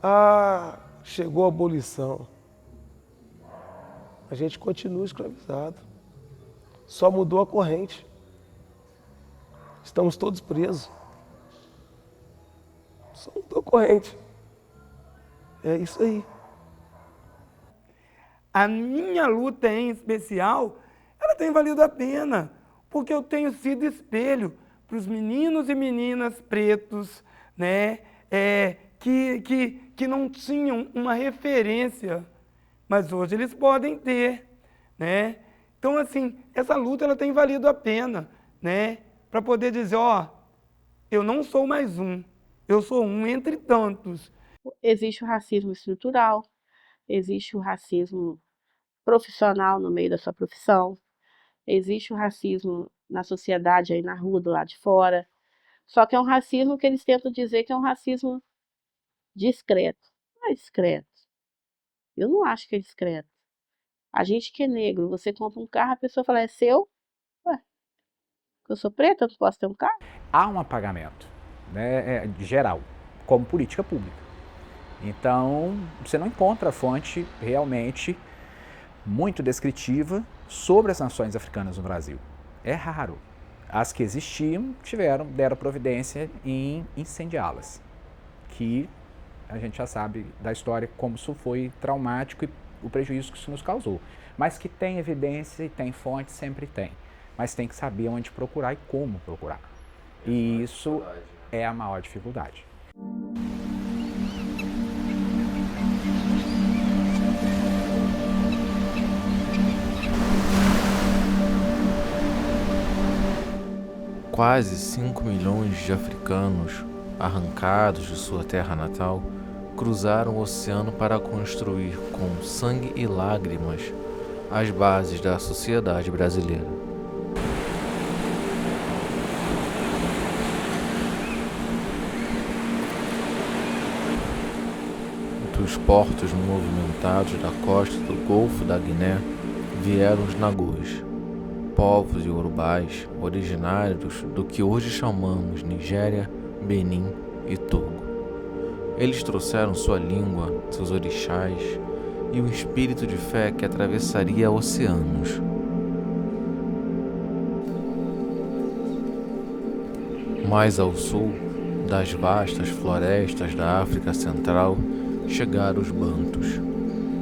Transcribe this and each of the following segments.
Ah, chegou a abolição. A gente continua escravizado. Só mudou a corrente. Estamos todos presos. Só mudou a corrente. É isso aí. A minha luta em especial, ela tem valido a pena, porque eu tenho sido espelho para os meninos e meninas pretos, né, que não tinham uma referência, mas hoje eles podem ter, né? Então, assim, essa luta ela tem valido a pena, né, para poder dizer, ó, eu não sou mais um, eu sou um entre tantos. Existe o racismo estrutural, existe o racismo profissional no meio da sua profissão, existe o racismo na sociedade, aí na rua, do lado de fora. Só que é um racismo que eles tentam dizer que é um racismo discreto. Não é discreto. Eu não acho que é discreto. A gente que é negro, você compra um carro, a pessoa fala, é seu? Ué, eu sou preta, eu não posso ter um carro? Há um apagamento, né, geral, como política pública. Então, você não encontra fonte realmente muito descritiva sobre as nações africanas no Brasil. É raro. As que existiam deram providência em incendiá-las, que a gente já sabe da história como isso foi traumático e o prejuízo que isso nos causou. Mas que tem evidência e tem fonte, sempre tem. Mas tem que saber onde procurar e como procurar. E isso é a maior dificuldade. Quase 5 milhões de africanos, arrancados de sua terra natal, cruzaram o oceano para construir com sangue e lágrimas as bases da sociedade brasileira. Dos portos movimentados da costa do Golfo da Guiné vieram os nagôs, povos iorubais originários do que hoje chamamos Nigéria, Benin e Togo. Eles trouxeram sua língua, seus orixás e o espírito de fé que atravessaria oceanos. Mais ao sul, das vastas florestas da África Central, chegaram os bantus,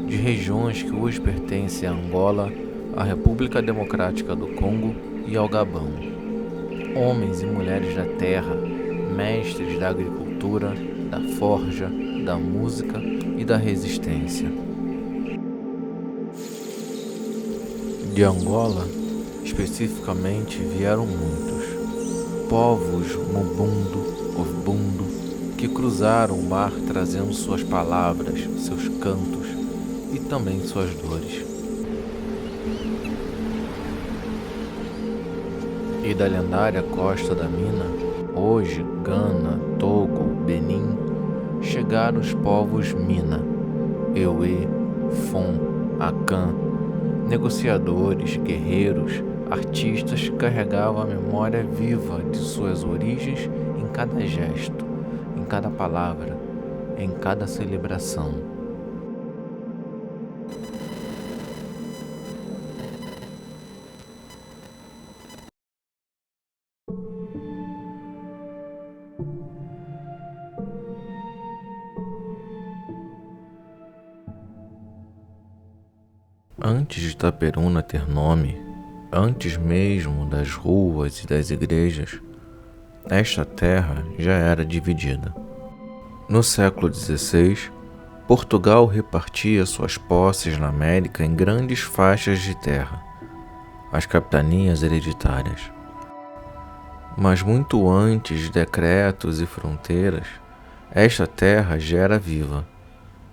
de regiões que hoje pertencem a Angola, à República Democrática do Congo e ao Gabão. Homens e mulheres da terra, mestres da agricultura, da forja, da música e da resistência. De Angola, especificamente, vieram muitos. Povos Mubundu, Ovbundu, que cruzaram o mar trazendo suas palavras, seus cantos e também suas dores. E da lendária Costa da Mina, hoje Gana, Togo, Benin, chegaram os povos Mina, Ewe, Fon, Akan, negociadores, guerreiros, artistas que carregavam a memória viva de suas origens em cada gesto, em cada palavra, em cada celebração. Antes de Itaperuna ter nome, antes mesmo das ruas e das igrejas, esta terra já era dividida. No século XVI, Portugal repartia suas posses na América em grandes faixas de terra, as capitanias hereditárias. Mas muito antes de decretos e fronteiras, esta terra já era viva,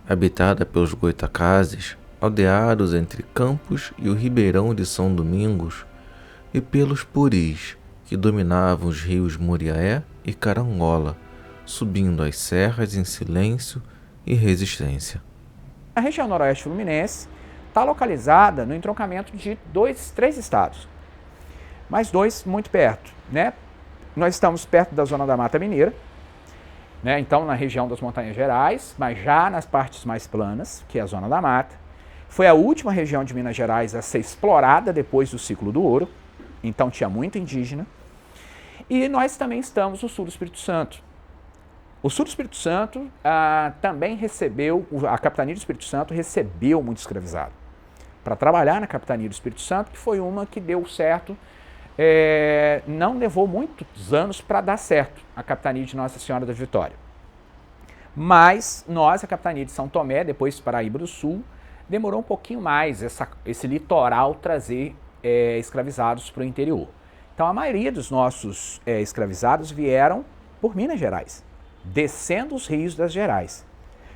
habitada pelos goitacazes, aldeados entre Campos e o Ribeirão de São Domingos, e pelos puris, que dominavam os rios Muriaé e Carangola, subindo as serras em silêncio e resistência. A região noroeste fluminense está localizada no entroncamento de três estados, mas dois muito perto, né? Nós estamos perto da zona da Mata Mineira, né? Então na região das Montanhas Gerais, mas já nas partes mais planas, que é a Zona da Mata. Foi a última região de Minas Gerais a ser explorada depois do ciclo do ouro, então tinha muito indígena. E nós também estamos no sul do Espírito Santo. O sul do Espírito Santo também recebeu, a capitania do Espírito Santo recebeu muito escravizado. Para trabalhar na capitania do Espírito Santo, que foi uma que deu certo, não levou muitos anos para dar certo, a capitania de Nossa Senhora da Vitória. Mas nós, a capitania de São Tomé, depois Paraíba do Sul, demorou um pouquinho mais esse litoral trazer escravizados para o interior. Então a maioria dos nossos escravizados vieram por Minas Gerais, descendo os rios das Gerais,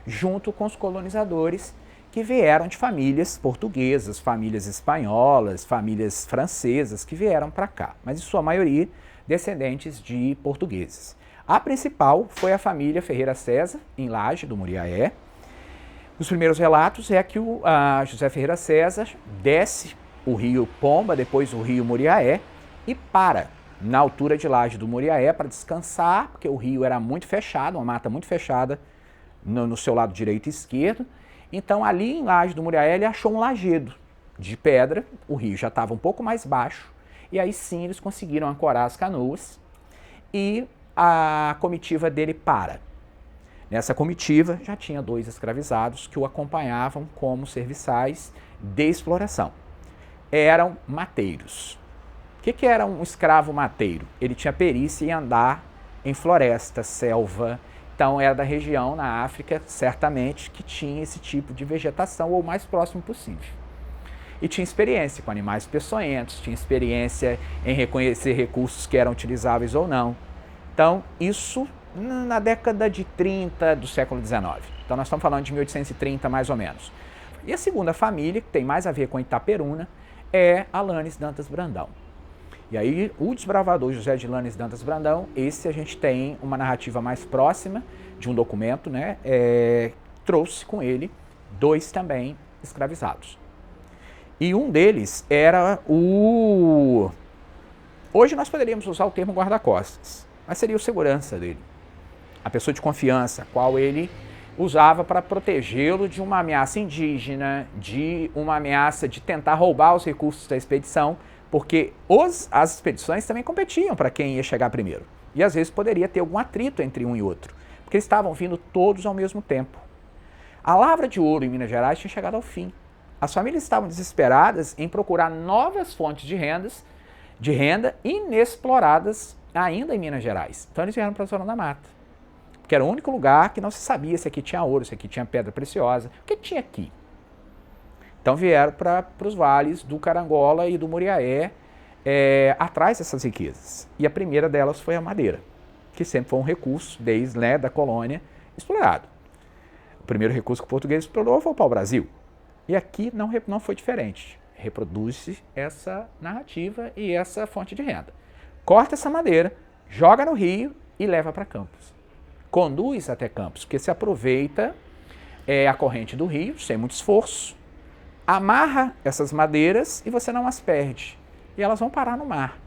junto com os colonizadores que vieram de famílias portuguesas, famílias espanholas, famílias francesas que vieram para cá, mas em sua maioria descendentes de portugueses. A principal foi a família Ferreira César, em Laje do Muriaé. Os primeiros relatos é que o José Ferreira César desce o rio Pomba, depois o rio Muriaé, e para na altura de Laje do Muriaé para descansar, porque o rio era muito fechado, uma mata muito fechada no seu lado direito e esquerdo. Então ali em Laje do Muriaé ele achou um lajedo de pedra, o rio já estava um pouco mais baixo, e aí sim eles conseguiram ancorar as canoas e a comitiva dele para. Nessa comitiva já tinha 2 escravizados que o acompanhavam como serviçais de exploração. Eram mateiros. O que era um escravo mateiro? Ele tinha perícia em andar em floresta, selva. Então era da região na África, certamente, que tinha esse tipo de vegetação ou o mais próximo possível. E tinha experiência com animais peçonhentos, tinha experiência em reconhecer recursos que eram utilizáveis ou não. Então isso na década de 30 do século XIX. Então nós estamos falando de 1830 mais ou menos. E a segunda família, que tem mais a ver com Itaperuna, é Alanes Dantas Brandão. E aí o desbravador José de Lanes Dantas Brandão, esse a gente tem uma narrativa mais próxima de um documento, né? Trouxe com ele 2 também escravizados. E um deles era o... Hoje nós poderíamos usar o termo guarda-costas, mas seria o segurança dele. A pessoa de confiança, qual ele usava para protegê-lo de uma ameaça indígena, de uma ameaça de tentar roubar os recursos da expedição, porque as expedições também competiam para quem ia chegar primeiro. E às vezes poderia ter algum atrito entre um e outro, porque eles estavam vindo todos ao mesmo tempo. A lavra de ouro em Minas Gerais tinha chegado ao fim. As famílias estavam desesperadas em procurar novas fontes de renda inexploradas ainda em Minas Gerais. Então eles vieram para a Zona da Mata, que era o único lugar que não se sabia se aqui tinha ouro, se aqui tinha pedra preciosa, o que tinha aqui. Então vieram para os vales do Carangola e do Muriaé atrás dessas riquezas. E a primeira delas foi a madeira, que sempre foi um recurso desde da colônia explorado. O primeiro recurso que o português explorou foi o pau-brasil. E aqui não foi diferente. Reproduz-se essa narrativa e essa fonte de renda. Corta essa madeira, joga no rio e leva para Campos. Conduz até Campos, porque se aproveita a corrente do rio, sem muito esforço, amarra essas madeiras e você não as perde. E elas vão parar no mar.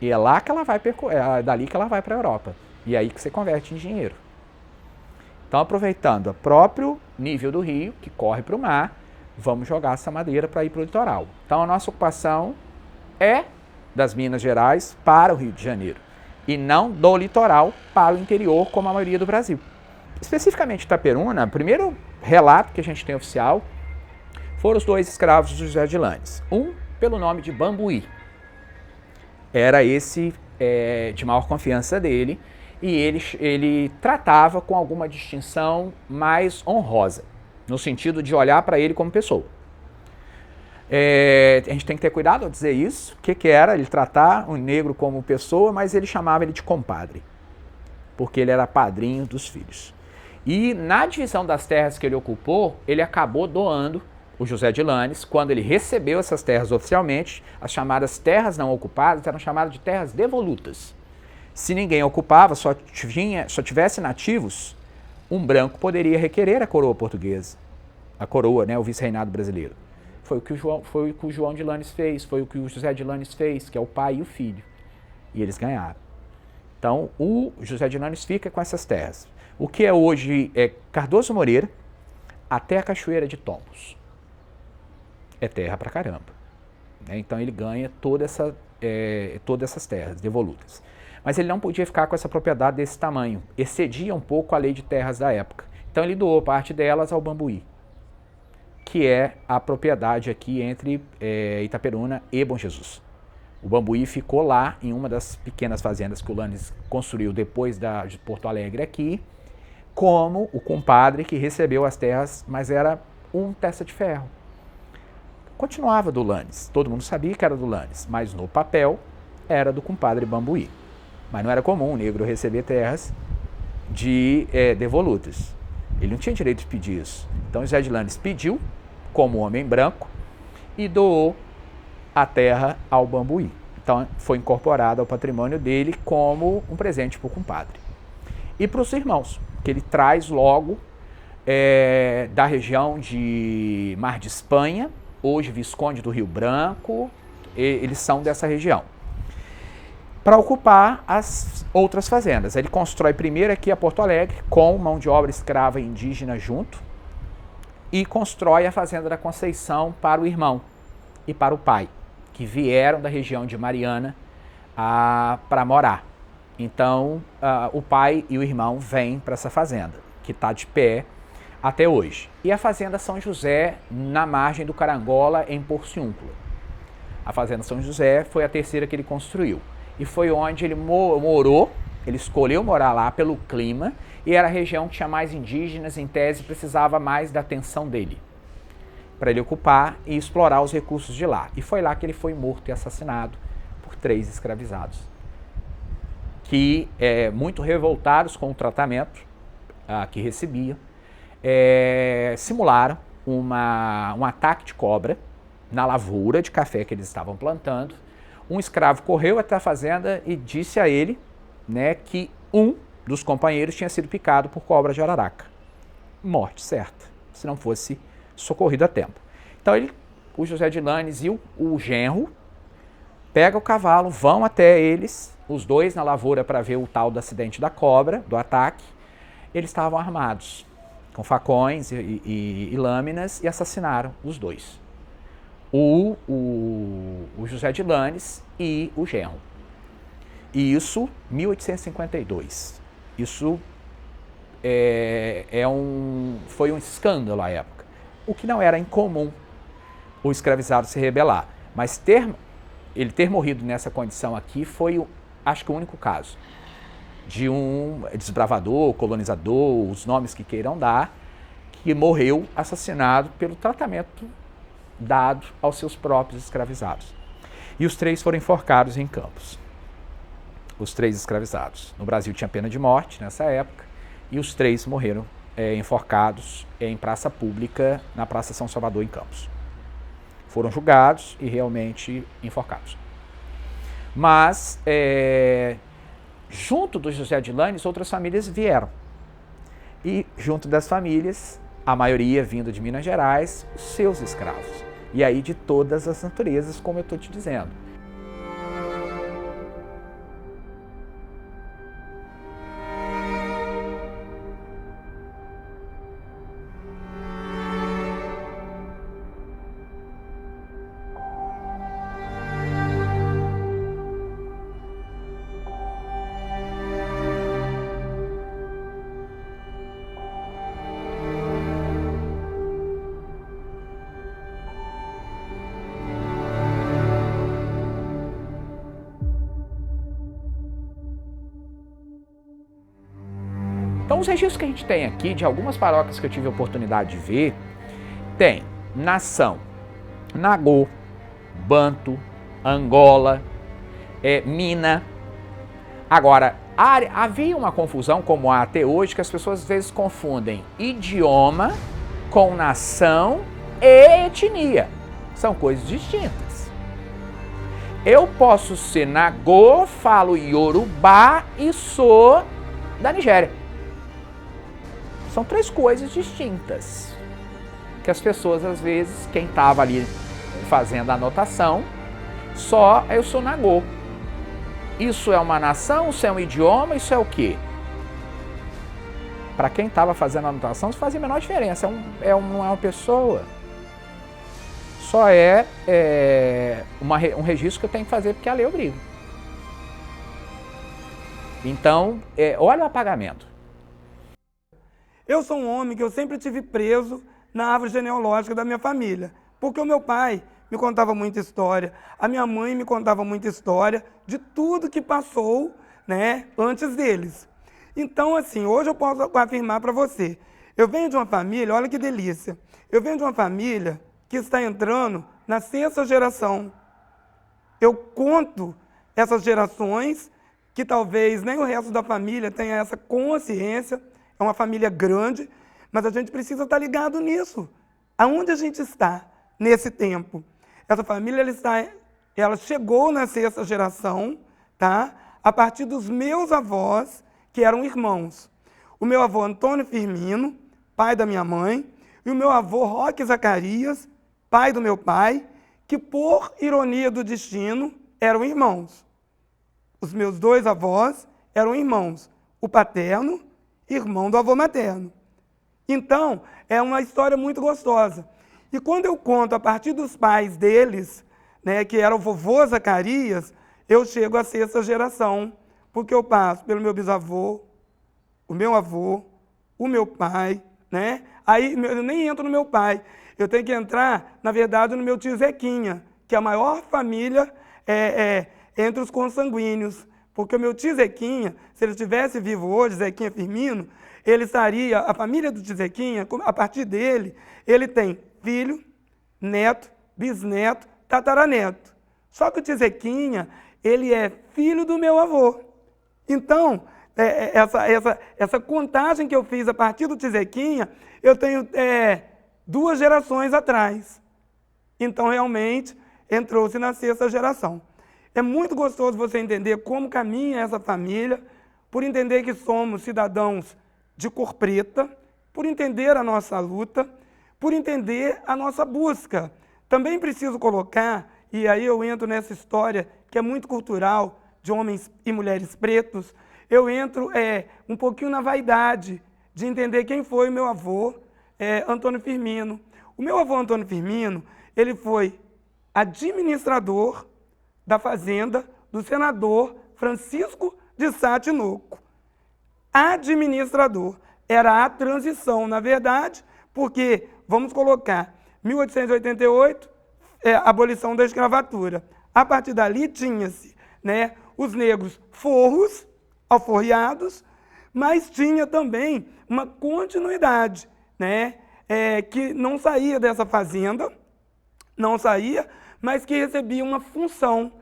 E é lá que ela vai dali que ela vai para a Europa. E é aí que você converte em dinheiro. Então, aproveitando o próprio nível do rio, que corre para o mar, vamos jogar essa madeira para ir para o litoral. Então, a nossa ocupação é das Minas Gerais para o Rio de Janeiro. E não do litoral para o interior, como a maioria do Brasil. Especificamente Itaperuna, o primeiro relato que a gente tem oficial foram os 2 escravos de José de Lanes. Um pelo nome de Bambuí. Era esse de maior confiança dele e ele tratava com alguma distinção mais honrosa, no sentido de olhar para ele como pessoa. A gente tem que ter cuidado ao dizer isso. O que era ele tratar o negro como pessoa, mas ele chamava ele de compadre, porque ele era padrinho dos filhos. E na divisão das terras que ele ocupou, ele acabou doando o José de Lanes. Quando ele recebeu essas terras oficialmente, as chamadas terras não ocupadas eram chamadas de terras devolutas. Se ninguém ocupava, só tivesse nativos, um branco poderia requerer a coroa portuguesa, a coroa, né, o vice-reinado brasileiro. Foi o que o João de Lanes fez, foi o que o José de Lanes fez, que é o pai e o filho. E eles ganharam. Então, o José de Lanes fica com essas terras. o que é hoje Cardoso Moreira até a Cachoeira de Tombos. É terra pra caramba. Né? Então ele ganha todas essas terras devolutas. Mas ele não podia ficar com essa propriedade desse tamanho, excedia um pouco a lei de terras da época. Então ele doou parte delas ao Bambuí, que é a propriedade aqui entre Itaperuna e Bom Jesus. O Bambuí ficou lá em uma das pequenas fazendas que o Lanes construiu depois de Porto Alegre aqui, como o compadre que recebeu as terras, mas era um testa de ferro. Continuava do Lanes, todo mundo sabia que era do Lanes, mas no papel era do compadre Bambuí. Mas não era comum o negro receber terras de devolutas. Ele não tinha direito de pedir isso. Então José de Lanes pediu, como homem branco, e doou a terra ao Bambuí. Então foi incorporada ao patrimônio dele como um presente para o compadre. E para os irmãos, que ele traz logo da região de Mar de Espanha, hoje Visconde do Rio Branco, eles são dessa região, para ocupar as outras fazendas. Ele constrói primeiro aqui a Porto Alegre, com mão de obra escrava indígena junto, e constrói a Fazenda da Conceição para o irmão e para o pai, que vieram da região de Mariana para morar. Então, o pai e o irmão vêm para essa fazenda, que está de pé até hoje. E a Fazenda São José, na margem do Carangola, em Porciúncula. A Fazenda São José foi a terceira que ele construiu. E foi onde ele morou, ele escolheu morar lá pelo clima, e era a região que tinha mais indígenas, em tese precisava mais da atenção dele, para ele ocupar e explorar os recursos de lá. E foi lá que ele foi morto e assassinado por 3 escravizados, que, muito revoltados com o tratamento que recebiam, simularam um ataque de cobra na lavoura de café que eles estavam plantando. Um escravo correu até a fazenda e disse a ele, né, que um dos companheiros tinha sido picado por cobra de araraca. Morte certa, se não fosse socorrido a tempo. Então o José de Lanes e o genro pegam o cavalo, vão até eles, os dois na lavoura para ver o tal do acidente da cobra, do ataque. Eles estavam armados, com facões e lâminas, e assassinaram os dois. O José de Lanes e o genro. E isso, 1852. Isso foi um escândalo à época. O que não era incomum o escravizado se rebelar. Mas ele ter morrido nessa condição aqui foi, acho que, o único caso de um desbravador, colonizador, os nomes que queiram dar, que morreu assassinado pelo tratamento dado aos seus próprios escravizados. E os 3 foram enforcados em Campos. Os 3 escravizados. No Brasil tinha pena de morte nessa época, e os 3 morreram enforcados em praça pública, na Praça São Salvador, em Campos. Foram julgados e realmente enforcados. Mas, junto do José de Lanes, outras famílias vieram. E, junto das famílias, a maioria vindo de Minas Gerais, seus escravos. E aí de todas as naturezas, como eu estou te dizendo. Então, os registros que a gente tem aqui, de algumas paróquias que eu tive a oportunidade de ver, tem Nação, Nagô, Banto, Angola, Mina. Agora, havia uma confusão, como há até hoje, que as pessoas às vezes confundem idioma com nação e etnia. São coisas distintas. Eu posso ser Nagô, falo Yorubá e sou da Nigéria. São 3 coisas distintas, que as pessoas, às vezes, quem estava ali fazendo a anotação, só eu sou Nagô. Isso é uma nação, isso é um idioma, isso é o quê? para quem estava fazendo a anotação, isso fazia a menor diferença. Não é uma pessoa. Só um registro que eu tenho que fazer porque a lei obriga. Então, olha o apagamento. Eu sou um homem que eu sempre tive preso na árvore genealógica da minha família, porque o meu pai me contava muita história, a minha mãe me contava muita história de tudo que passou, né, antes deles. Então, assim, hoje eu posso afirmar para você, eu venho de uma família, olha que delícia, eu venho de uma família que está entrando na 6ª geração. Eu conto essas gerações que talvez nem o resto da família tenha essa consciência. É uma família grande, mas a gente precisa estar ligado nisso. Aonde a gente está nesse tempo? Essa família ela chegou na 6ª geração, tá? A partir dos meus avós, que eram irmãos. O meu avô Antônio Firmino, pai da minha mãe, e o meu avô Roque Zacarias, pai do meu pai, que por ironia do destino eram irmãos. Os meus 2 avós eram irmãos. O paterno, irmão do avô materno. Então, é uma história muito gostosa. E quando eu conto a partir dos pais deles, né, que era o vovô Zacarias, eu chego à 6ª geração, porque eu passo pelo meu bisavô, o meu avô, o meu pai, né? Aí eu nem entro no meu pai, eu tenho que entrar, na verdade, no meu tio Zequinha, que é a maior família entre os consanguíneos. Porque o meu tio Zequinha, se ele estivesse vivo hoje, Zequinha Firmino, ele estaria, a família do tio Zequinha, a partir dele, ele tem filho, neto, bisneto, tataraneto. Só que o tio Zequinha, ele é filho do meu avô. Então, essa contagem que eu fiz a partir do tio Zequinha, eu tenho 2 gerações atrás. Então, realmente, entrou-se na 6ª geração. É muito gostoso você entender como caminha essa família, por entender que somos cidadãos de cor preta, por entender a nossa luta, por entender a nossa busca. Também preciso colocar, e aí eu entro nessa história que é muito cultural, de homens e mulheres pretos, eu entro um pouquinho na vaidade de entender quem foi o meu avô, Antônio Firmino. O meu avô Antônio Firmino, ele foi administrador da fazenda do senador Francisco de Sá Tinoco. Administrador. Era a transição, na verdade, porque, vamos colocar, 1888, abolição da escravatura. A partir dali tinha-se, né, os negros forros, alforriados, mas tinha também uma continuidade, né, que não saía dessa fazenda, não saía, mas que recebia uma função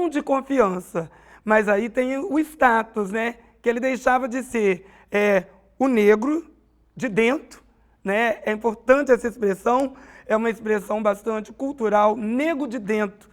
de confiança. Mas aí tem o status, né? Que ele deixava de ser o negro de dentro, né? É importante essa expressão, é uma expressão bastante cultural. Negro de dentro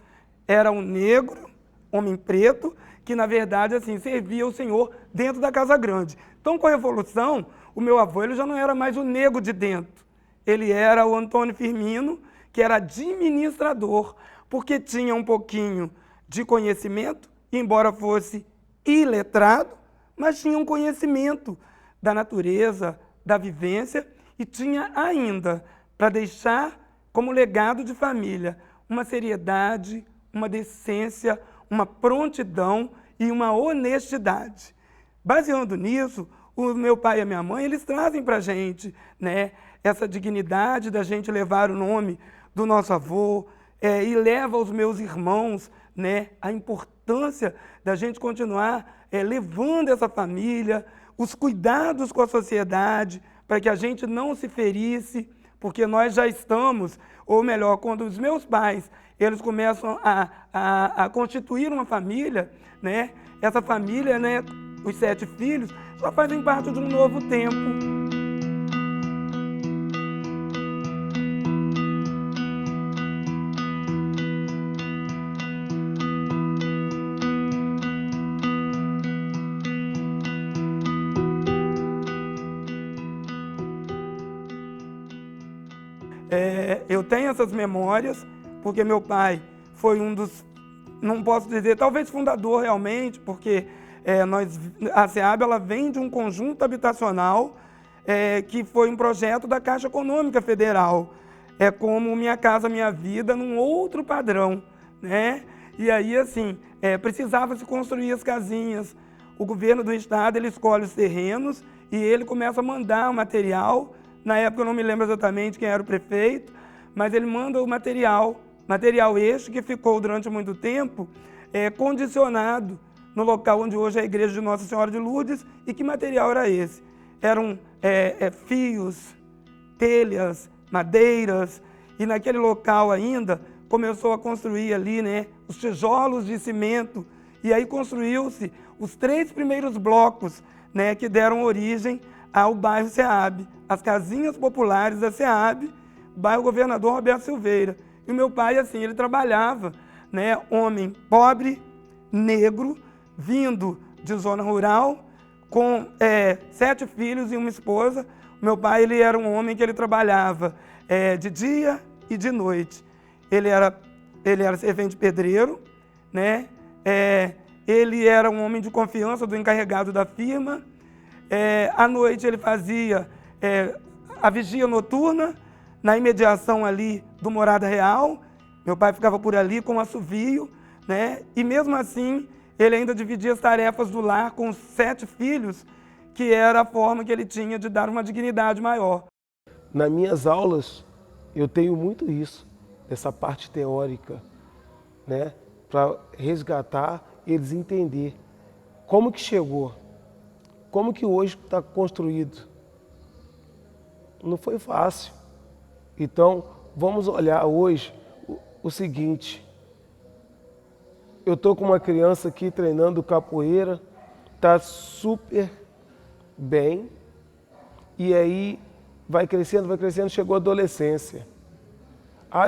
era um negro, homem preto, que na verdade assim servia o Senhor dentro da Casa Grande. Então, com a Revolução, o meu avô ele já não era mais o negro de dentro, ele era o Antônio Firmino, que era administrador, porque tinha um pouquinho de conhecimento, embora fosse iletrado, mas tinha um conhecimento da natureza, da vivência, e tinha ainda, para deixar como legado de família, uma seriedade, uma decência, uma prontidão e uma honestidade. Baseando nisso, o meu pai e a minha mãe, eles trazem para a gente, né, essa dignidade da gente levar o nome do nosso avô, e leva aos meus irmãos, né, a importância da gente continuar levando essa família, os cuidados com a sociedade, para que a gente não se ferisse, porque nós já estamos, ou melhor, quando os meus pais eles começam a constituir uma família, né, essa família, né, os 7 filhos, só fazem parte de um novo tempo. Eu tenho essas memórias, porque meu pai foi um dos, não posso dizer, talvez fundador realmente, porque A SEAB ela vem de um conjunto habitacional que foi um projeto da Caixa Econômica Federal. É como Minha Casa Minha Vida num outro padrão, né? E aí, assim, precisava se construir as casinhas. O governo do estado, ele escolhe os terrenos e ele começa a mandar o material. Na época eu não me lembro exatamente quem era o prefeito, mas ele manda o material este que ficou durante muito tempo condicionado no local onde hoje é a igreja de Nossa Senhora de Lourdes. E que material era esse? Eram fios, telhas, madeiras, e naquele local ainda começou a construir ali, né, os tijolos de cimento, e aí construiu-se os 3 primeiros blocos, né, que deram origem ao bairro SEAB, as casinhas populares da SEAB, bairro Governador Roberto Silveira. E o meu pai, assim, ele trabalhava, né, homem pobre, negro, vindo de zona rural, com 7 filhos e uma esposa. O meu pai, ele era um homem que ele trabalhava de dia e de noite. Ele era servente pedreiro, né? Ele era um homem de confiança do encarregado da firma. À noite ele fazia a vigia noturna, na imediação ali do Morada Real. Meu pai ficava por ali com assovio, né? E mesmo assim, ele ainda dividia as tarefas do lar com os 7 filhos, que era a forma que ele tinha de dar uma dignidade maior. Nas minhas aulas, eu tenho muito isso, essa parte teórica, né? Para resgatar, eles entender como que chegou, como que hoje está construído. Não foi fácil. Então, vamos olhar hoje o seguinte. Eu estou com uma criança aqui treinando capoeira, está super bem, e aí vai crescendo, chegou a adolescência.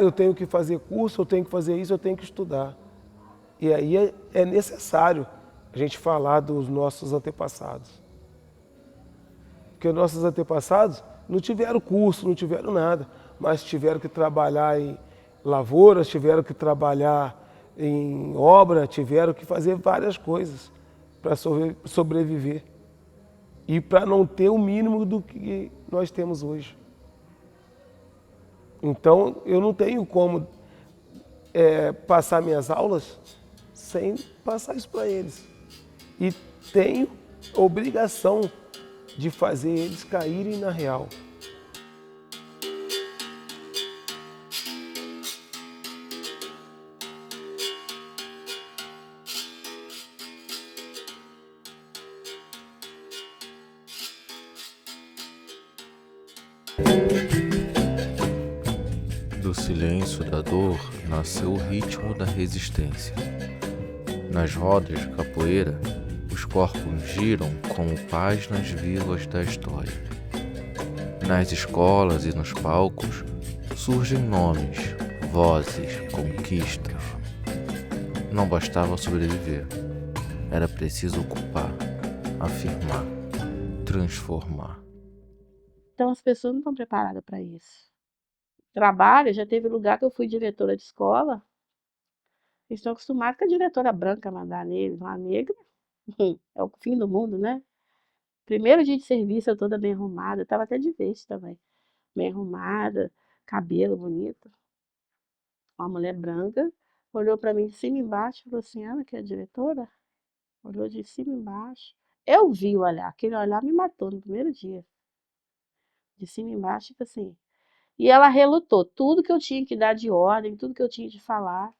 Eu tenho que fazer curso, eu tenho que fazer isso, eu tenho que estudar. E aí é necessário a gente falar dos nossos antepassados. Porque nossos antepassados não tiveram curso, não tiveram nada, mas tiveram que trabalhar em lavouras, tiveram que trabalhar em obra, tiveram que fazer várias coisas para sobreviver. E para não ter o mínimo do que nós temos hoje. Então, eu não tenho como passar minhas aulas sem passar isso para eles. E tenho obrigação de fazer eles caírem na real. Do silêncio da dor nasceu o ritmo da resistência. Nas rodas de capoeira, os corpos giram como páginas vivas da história. Nas escolas e nos palcos surgem nomes, vozes, conquistas. Não bastava sobreviver, era preciso ocupar, afirmar, transformar. Então as pessoas não estão preparadas para isso. Trabalho, já teve lugar que eu fui diretora de escola, eles estão acostumados com a diretora branca mandar neles, uma negra, é o fim do mundo, né? Primeiro dia de serviço, eu toda bem arrumada, eu estava até de veste também, bem arrumada, cabelo bonito. Uma mulher branca olhou para mim de cima e embaixo e falou assim, Ana, que é a diretora? Olhou de cima e embaixo. Eu vi o olhar, aquele olhar me matou no primeiro dia. De cima e embaixo, tipo assim. E ela relutou, tudo que eu tinha que dar de ordem, tudo que eu tinha de falar,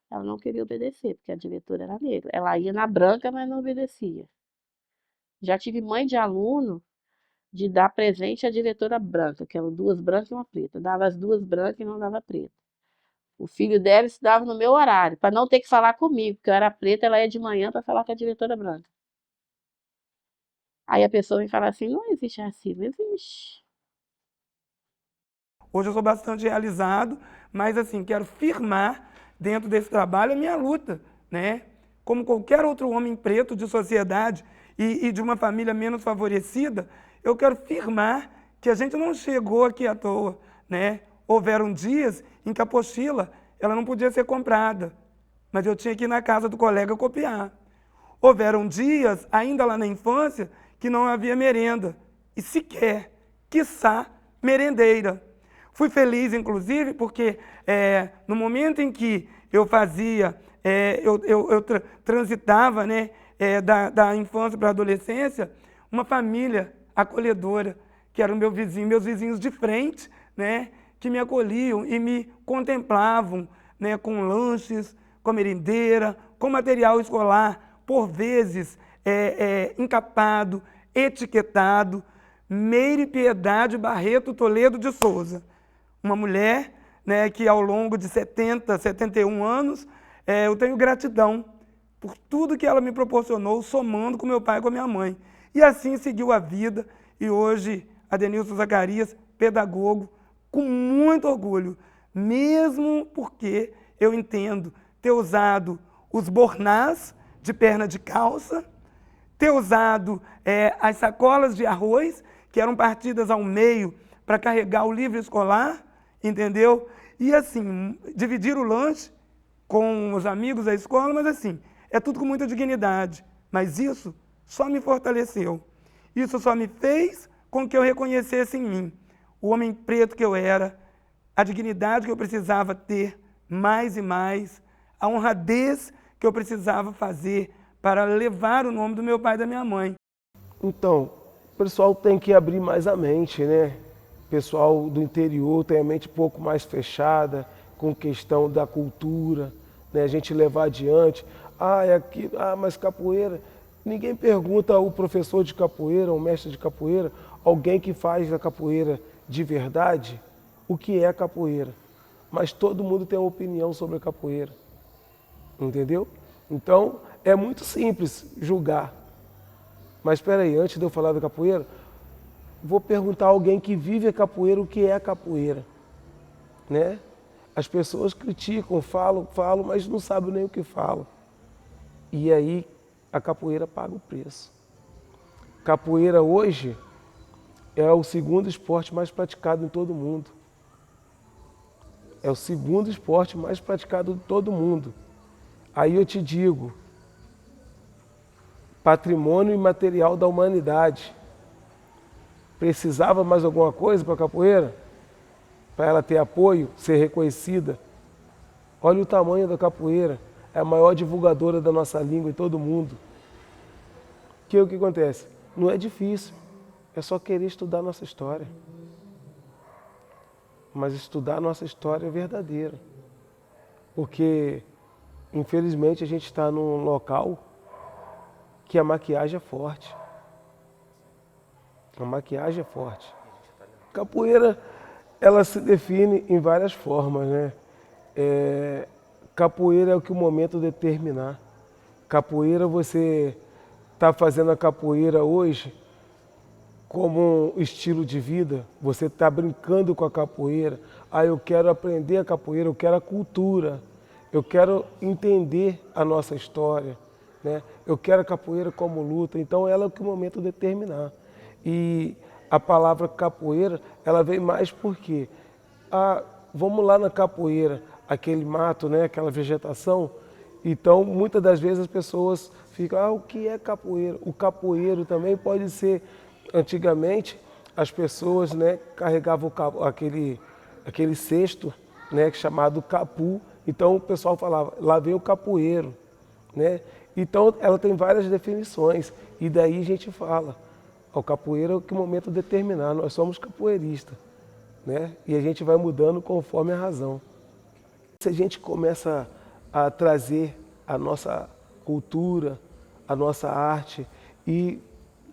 ela não queria obedecer, porque a diretora era negra. Ela ia na branca, mas não obedecia. Já tive mãe de aluno de dar presente à diretora branca, que eram 2 brancas e uma preta. Dava as 2 brancas e não dava preta. O filho dela estudava no meu horário, para não ter que falar comigo, porque eu era preta, ela ia de manhã para falar com a diretora branca. Aí a pessoa vem falar assim, não existe racismo, existe. Hoje eu sou bastante realizado, mas assim, quero firmar dentro desse trabalho a minha luta, né? Como qualquer outro homem preto de sociedade e de uma família menos favorecida, eu quero firmar que a gente não chegou aqui à toa, né? Houveram dias em que a apostila ela não podia ser comprada, mas eu tinha que ir na casa do colega copiar. houveram dias, ainda lá na infância, que não havia merenda, e sequer, quiçá, merendeira. Fui feliz, inclusive, porque no momento em que eu fazia, transitava, né, da infância para a adolescência, uma família acolhedora, que eram meus vizinhos de frente, né, que me acolhiam e me contemplavam, né, com lanches, com merendeira, com material escolar, por vezes encapado, etiquetado, Meire Piedade Barreto Toledo de Souza. Uma mulher, né, que ao longo de 70, 71 anos, eu tenho gratidão por tudo que ela me proporcionou, somando com meu pai e com a minha mãe. E assim seguiu a vida, e hoje, Adenilson Zacarias, pedagogo, com muito orgulho, mesmo porque eu entendo ter usado os bornás de perna de calça, ter usado as sacolas de arroz, que eram partidas ao meio para carregar o livro escolar, entendeu? E assim, dividir o lanche com os amigos da escola, mas assim, é tudo com muita dignidade. Mas isso só me fortaleceu. Isso só me fez com que eu reconhecesse em mim o homem preto que eu era, a dignidade que eu precisava ter mais e mais, a honradez que eu precisava fazer para levar o nome do meu pai e da minha mãe. Então, o pessoal tem que abrir mais a mente, né? O pessoal do interior tem a mente um pouco mais fechada com questão da cultura, né? A gente levar adiante. Mas capoeira. Ninguém pergunta ao professor de capoeira, ao mestre de capoeira, alguém que faz a capoeira de verdade, o que é capoeira. Mas todo mundo tem uma opinião sobre a capoeira. Entendeu? Então, é muito simples julgar. Mas espera aí, antes de eu falar da capoeira, vou perguntar a alguém que vive a capoeira o que é a capoeira. Né? As pessoas criticam, falam, mas não sabem nem o que falam. E aí a capoeira paga o preço. Capoeira hoje é o segundo esporte mais praticado em todo o mundo. É o segundo esporte mais praticado em todo o mundo. Aí eu te digo, patrimônio imaterial da humanidade. Precisava mais alguma coisa para a capoeira? Para ela ter apoio, ser reconhecida? Olha o tamanho da capoeira. É a maior divulgadora da nossa língua em todo o mundo. O que acontece? Não é difícil. É só querer estudar a nossa história. Mas estudar a nossa história verdadeira. Porque, infelizmente, a gente está num local que a maquiagem é forte. A maquiagem é forte. Capoeira, ela se define em várias formas, né? Capoeira é o que o momento determinar. Capoeira, você está fazendo a capoeira hoje como um estilo de vida. Você está brincando com a capoeira. Eu quero aprender a capoeira, eu quero a cultura. Eu quero entender a nossa história. Né? Eu quero a capoeira como luta. Então, ela é o que o momento determinar. E a palavra capoeira, ela vem mais porque vamos lá na capoeira, aquele mato, né, aquela vegetação. Então, muitas das vezes as pessoas ficam, o que é capoeira? O capoeiro também pode ser, antigamente, as pessoas, né, carregavam aquele cesto, né, chamado capu. Então, o pessoal falava, lá vem o capoeiro, né? Então, ela tem várias definições. E daí a gente fala, o capoeira é o que o momento determinar, nós somos capoeiristas, né? E a gente vai mudando conforme a razão. Se a gente começa a trazer a nossa cultura, a nossa arte, e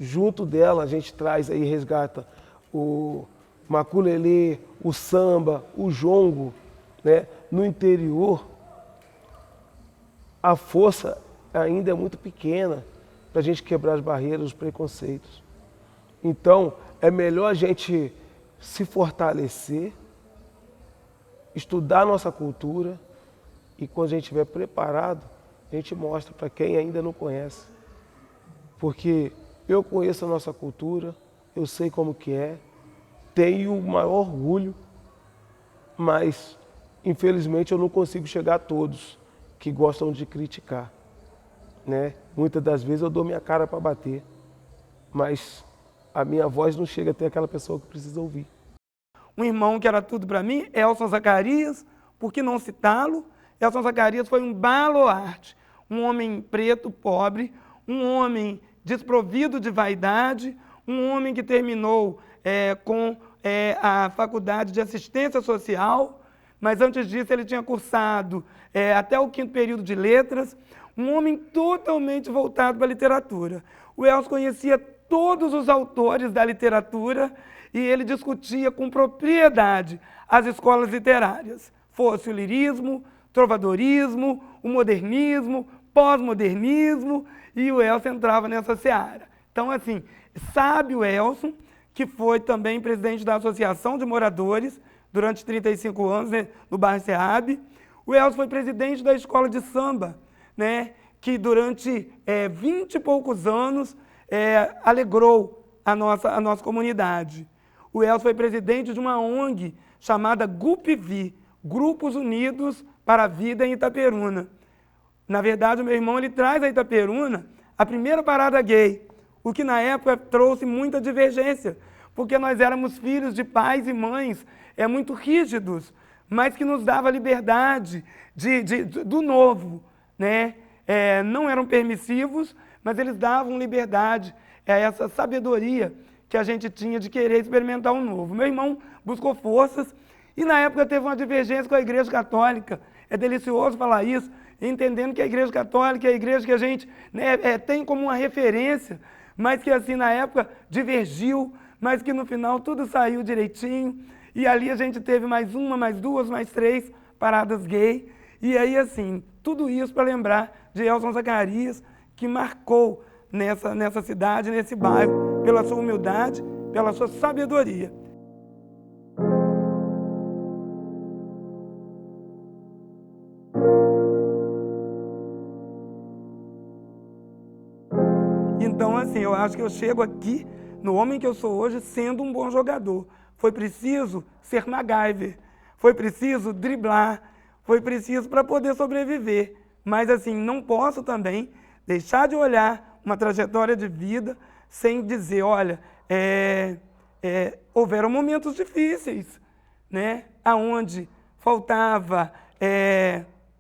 junto dela a gente traz aí, resgata o maculelê, o samba, o jongo, né? No interior, a força ainda é muito pequena para a gente quebrar as barreiras, os preconceitos. Então, é melhor a gente se fortalecer, estudar a nossa cultura e quando a gente estiver preparado, a gente mostra para quem ainda não conhece. Porque eu conheço a nossa cultura, eu sei como que é, tenho o maior orgulho, mas infelizmente eu não consigo chegar a todos que gostam de criticar. né? Muitas das vezes eu dou minha cara para bater, mas a minha voz não chega até aquela pessoa que precisa ouvir. Um irmão que era tudo para mim, Elson Zacarias, por que não citá-lo? Elson Zacarias foi um baluarte, um homem preto, pobre, um homem desprovido de vaidade, um homem que terminou com a faculdade de assistência social, mas antes disso ele tinha cursado até o 5º período de letras, um homem totalmente voltado para a literatura. O Elson conhecia todos os autores da literatura e ele discutia com propriedade as escolas literárias, fosse o lirismo, trovadorismo, o modernismo, pós-modernismo, e o Elson entrava nessa seara. Então, assim, sabe o Elson, que foi também presidente da Associação de Moradores durante 35 anos, né, no bairro Seab. O Elson foi presidente da Escola de Samba, né, que durante 20 e poucos anos alegrou a nossa comunidade. O Elson foi presidente de uma ONG chamada GUPV, Grupos Unidos para a Vida em Itaperuna. Na verdade, o meu irmão ele traz a Itaperuna a primeira parada gay, o que na época trouxe muita divergência, porque nós éramos filhos de pais e mães muito rígidos, mas que nos dava liberdade do novo, né? Não eram permissivos, mas eles davam liberdade, essa sabedoria que a gente tinha de querer experimentar um novo. Meu irmão buscou forças e na época teve uma divergência com a Igreja Católica. É delicioso falar isso, entendendo que a Igreja Católica é a igreja que a gente tem como uma referência, mas que assim na época divergiu, mas que no final tudo saiu direitinho. E ali a gente teve mais uma, mais duas, mais 3 paradas gay. E aí assim, tudo isso para lembrar de Elson Zacarias, que marcou nessa cidade, nesse bairro, pela sua humildade, pela sua sabedoria. Então, assim, eu acho que eu chego aqui, no homem que eu sou hoje, sendo um bom jogador. Foi preciso ser MacGyver, foi preciso driblar, foi preciso para poder sobreviver. Mas, assim, não posso também deixar de olhar uma trajetória de vida sem dizer, olha, houveram momentos difíceis, né? Onde faltava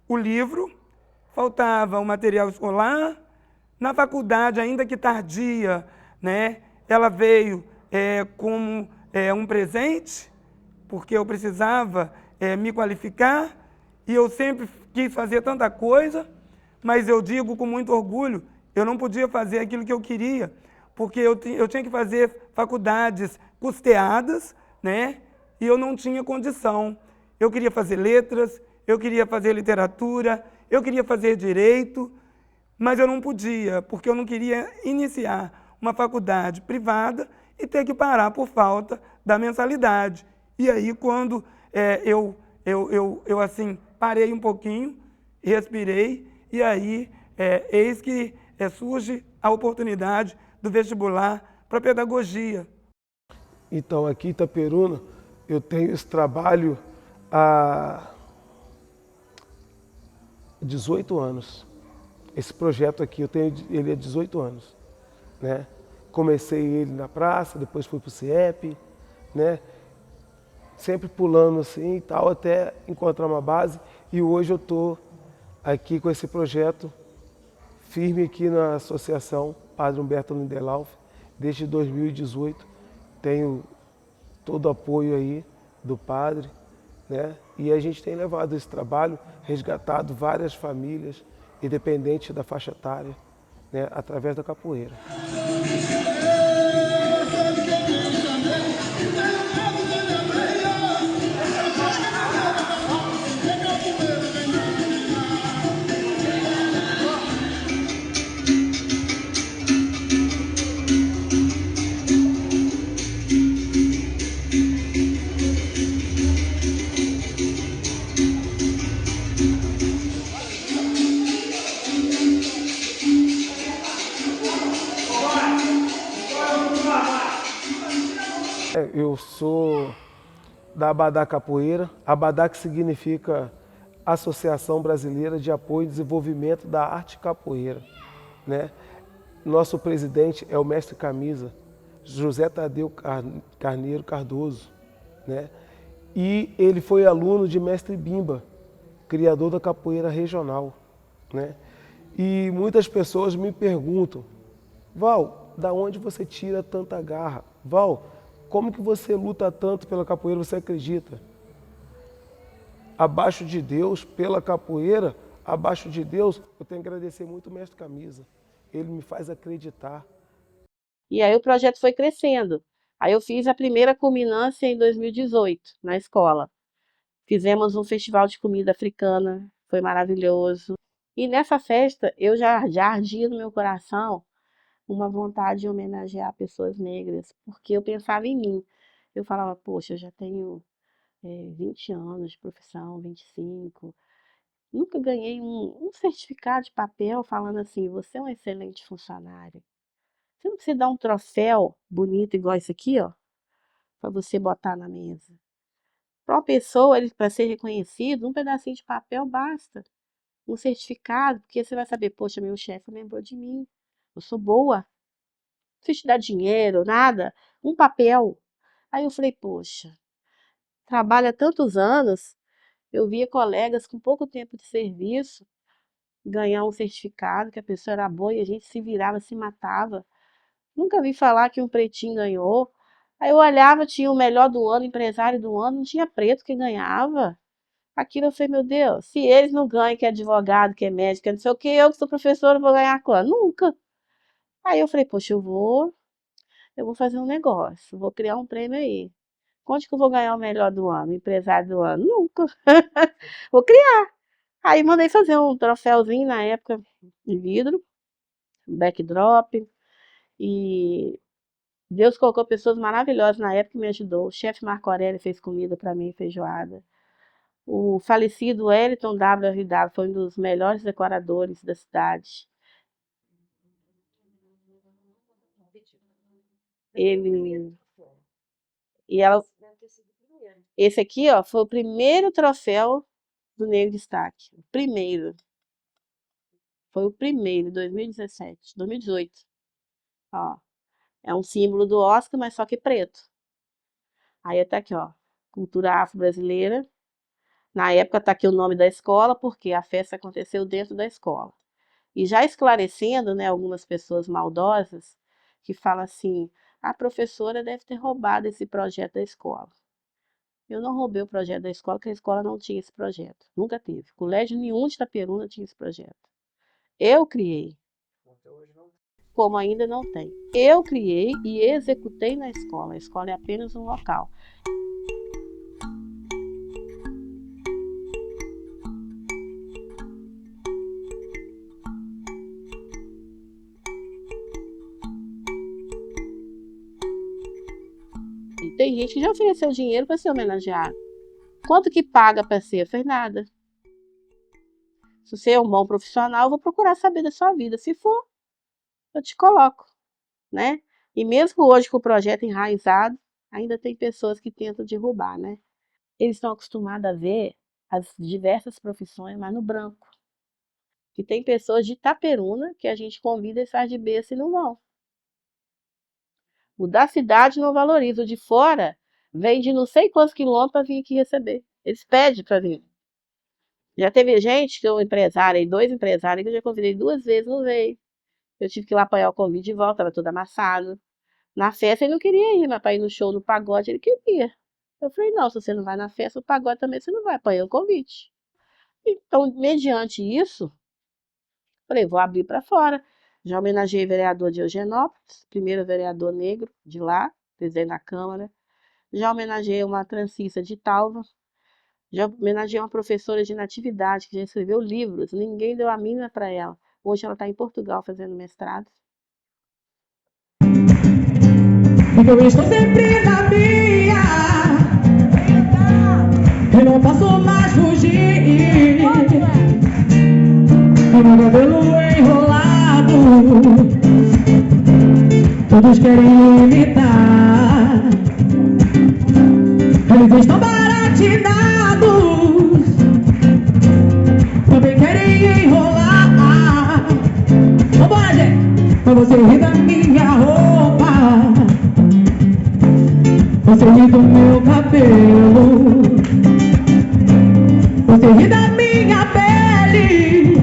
o livro, faltava o material escolar. Na faculdade, ainda que tardia, né, ela veio como um presente, porque eu precisava me qualificar, e eu sempre quis fazer tanta coisa, mas eu digo com muito orgulho, eu não podia fazer aquilo que eu queria, porque eu tinha que fazer faculdades custeadas, né, e eu não tinha condição. Eu queria fazer letras, eu queria fazer literatura, eu queria fazer direito, mas eu não podia, porque eu não queria iniciar uma faculdade privada e ter que parar por falta da mensalidade. E aí, quando eu assim, parei um pouquinho, respirei, e aí eis que surge a oportunidade do vestibular para pedagogia. Então, aqui em Itaperuna, eu tenho esse trabalho há 18 anos. Esse projeto aqui, eu tenho ele há 18 anos, né? Comecei ele na praça, depois fui para o CIEP, né? Sempre pulando assim e tal, até encontrar uma base. E hoje eu estou aqui com esse projeto firme aqui na Associação Padre Humberto Lindelof, desde 2018. Tenho todo o apoio aí do padre, né? E a gente tem levado esse trabalho, resgatado várias famílias, independente da faixa etária, né, através da capoeira. Eu sou da Abadá Capoeira, Abadá que significa Associação Brasileira de Apoio e Desenvolvimento da Arte Capoeira. né? Nosso presidente é o mestre camisa, José Tadeu Carneiro Cardoso, né? E ele foi aluno de mestre Bimba, criador da capoeira regional, né? E muitas pessoas me perguntam: Val, da onde você tira tanta garra? Val, como que você luta tanto pela capoeira, você acredita? Abaixo de Deus, pela capoeira, abaixo de Deus, eu tenho que agradecer muito o mestre camisa. Ele me faz acreditar. E aí o projeto foi crescendo. Aí eu fiz a primeira culminância em 2018, na escola. Fizemos um festival de comida africana, foi maravilhoso. E nessa festa eu já ardia no meu coração uma vontade de homenagear pessoas negras, porque eu pensava em mim. Eu falava, poxa, eu já tenho 20 anos de profissão, 25. Nunca ganhei um certificado de papel falando assim, você é um excelente funcionário. Você não precisa dar um troféu bonito igual esse aqui, ó, para você botar na mesa. Para uma pessoa, para ser reconhecido, um pedacinho de papel basta. Um certificado, porque você vai saber, poxa, meu chefe lembrou de mim. Eu sou boa. Não preciso te dar dinheiro, nada. Um papel. Aí eu falei, poxa, trabalho há tantos anos, eu via colegas com pouco tempo de serviço ganhar um certificado, que a pessoa era boa e a gente se virava, se matava. Nunca vi falar que um pretinho ganhou. Aí eu olhava, tinha o melhor do ano, empresário do ano, não tinha preto que ganhava. Aquilo eu falei, meu Deus, se eles não ganham, que é advogado, que é médico, que não sei o que, eu que sou professora, vou ganhar quando? Nunca. Aí eu falei, poxa, eu vou fazer um negócio, vou criar um prêmio aí. Quanto que eu vou ganhar o melhor do ano, empresário do ano? Nunca. Vou criar. Aí mandei fazer um troféuzinho na época de vidro, backdrop, e Deus colocou pessoas maravilhosas na época que me ajudou. O chefe Marco Aurélio fez comida para mim, feijoada. O falecido Wellington WRW foi um dos melhores decoradores da cidade. Esse aqui, ó, foi o primeiro troféu do Negro Destaque. O primeiro. Foi o primeiro, 2017, 2018. Ó, é um símbolo do Oscar, mas só que preto. Aí tá aqui, ó, cultura afro-brasileira. Na época tá aqui o nome da escola, porque a festa aconteceu dentro da escola. E já esclarecendo, né, algumas pessoas maldosas que falam assim, a professora deve ter roubado esse projeto da escola. Eu não roubei o projeto da escola, porque a escola não tinha esse projeto. Nunca teve. Colégio nenhum de Itaperuna tinha esse projeto. Eu criei. Como ainda não tem. Eu criei e executei na escola. A escola é apenas um local. E tem gente que já ofereceu dinheiro para ser homenageado. Quanto que paga para ser? Fez nada. Se você é um bom profissional, eu vou procurar saber da sua vida. Se for, eu te coloco, né? E mesmo hoje com o projeto enraizado, ainda tem pessoas que tentam derrubar, né? Eles estão acostumados a ver as diversas profissões, mas no branco. E tem pessoas de Itaperuna que a gente convida e faz de besta e não vão. O da cidade não valoriza. O de fora vem de não sei quantos quilômetros para vir aqui receber. Eles pedem para vir. Já teve gente, que eu empresário, 2 empresários, que eu já convidei 2 vezes, não veio. Eu tive que ir lá apoiar o convite de volta, estava todo amassado. Na festa ele não queria ir, mas para ir no show, no pagode, ele queria. Eu falei, não, se você não vai na festa, o pagode também você não vai, apoiar o convite. Então, mediante isso, falei, vou abrir para fora. Já homenageei o vereador de Eugenópolis, primeiro vereador negro de lá, presidente da Câmara. Já homenageei uma transista de Talva. Já homenageei uma professora de natividade que já escreveu livros, ninguém deu a mínima para ela. Hoje ela está em Portugal fazendo mestrado. Eu estou sempre na minha, eu não posso mais fugir. Com meu cabelo enrolado, todos querem imitar. Eles estão baratinados, também querem enrolar. Vambora, gente! Mas você ri da minha roupa, você ri do meu cabelo, você ri da minha pele,